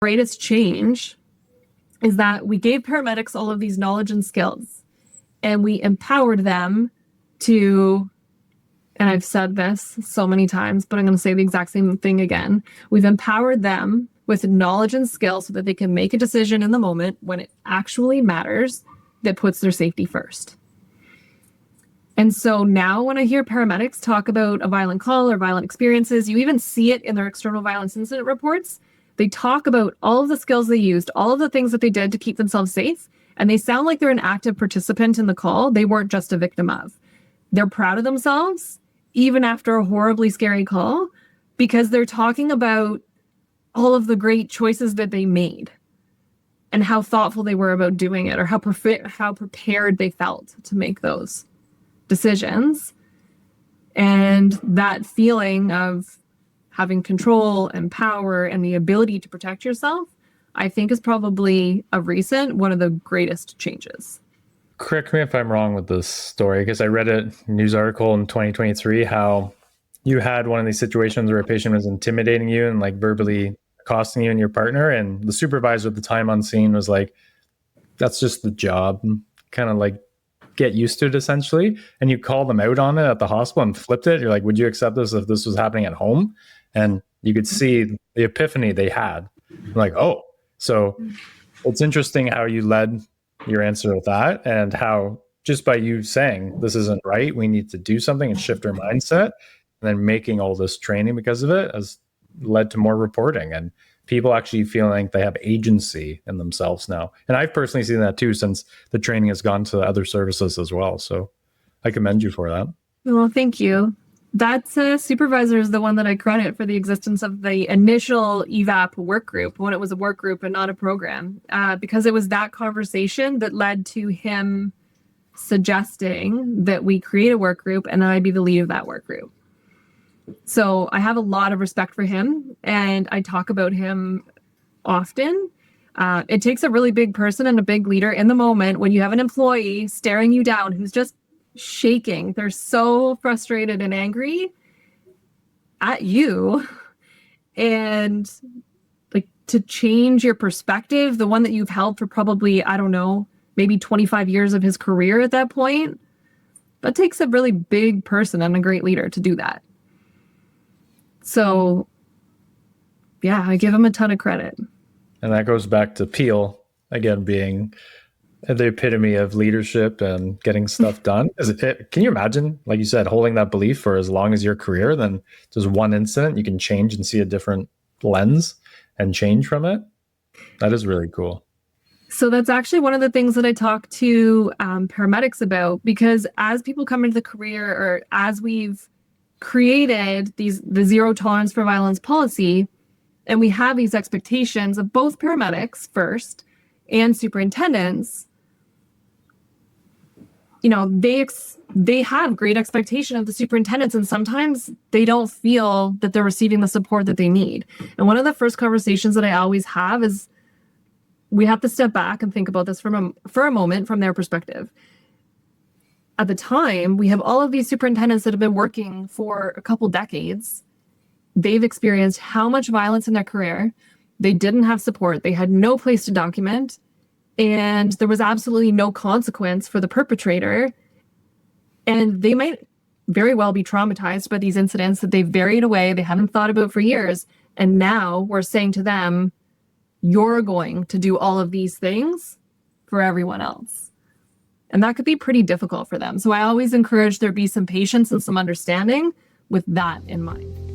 greatest change is that we gave paramedics all of these knowledge and skills, and we empowered them to, and I've said this so many times, but I'm going to say the exact same thing again. We've empowered them with knowledge and skills so that they can make a decision in the moment when it actually matters that puts their safety first. And so now when I hear paramedics talk about a violent call or violent experiences, you even see it in their external violence incident reports. They talk about all of the skills they used, all of the things that they did to keep themselves safe, and they sound like they're an active participant in the call. They weren't just a victim of. They're proud of themselves, even after a horribly scary call, because they're talking about all of the great choices that they made and how thoughtful they were about doing it, or how prepared they felt to make those decisions. And that feeling of having control and power and the ability to protect yourself, I think is probably of recent one of the greatest changes. Correct me if I'm wrong with this story, because I read a news article in 2023 how you had one of these situations where a patient was intimidating you and like verbally accosting you and your partner, and the supervisor at the time on scene was like, that's just the job, kind of like get used to it essentially. And you call them out on it at the hospital and flipped it. You're like, would you accept this if this was happening at home? And you could see the epiphany they had. Like, oh, so it's interesting how you led your answer with that, and how just by you saying this isn't right, we need to do something and shift our mindset, and then making all this training because of it has led to more reporting and people actually feeling like they have agency in themselves now. And I've personally seen that too, since the training has gone to other services as well. So I commend you for that. Well, thank you. That supervisor is the one that I credit for the existence of the initial EVAP work group, when it was a work group and not a program, because it was that conversation that led to him suggesting that we create a work group and I be the lead of that work group. So I have a lot of respect for him, and I talk about him often. It takes a really big person and a big leader in the moment when you have an employee staring you down who's just shaking. They're so frustrated and angry at you, and like to change your perspective, the one that you've held for probably, I don't know, maybe 25 years of his career at that point. That takes a really big person and a great leader to do that. So, yeah, I give him a ton of credit. And that goes back to Peel, again, being the epitome of leadership and getting stuff done. Can you imagine, like you said, holding that belief for as long as your career, then just one incident, you can change and see a different lens and change from it? That is really cool. So that's actually one of the things that I talk to paramedics about, because as people come into the career, or as we've created the zero tolerance for violence policy, and we have these expectations of both paramedics first and superintendents, you know, they have great expectation of the superintendents, and sometimes they don't feel that they're receiving the support that they need. And one of the first conversations that I always have is we have to step back and think about this for a moment from their perspective. At the time, we have all of these superintendents that have been working for a couple decades. They've experienced how much violence in their career. They didn't have support. They had no place to document. And there was absolutely no consequence for the perpetrator. And they might very well be traumatized by these incidents that they've buried away, they haven't thought about for years. And now we're saying to them, you're going to do all of these things for everyone else. And that could be pretty difficult for them. So I always encourage there be some patience and some understanding with that in mind.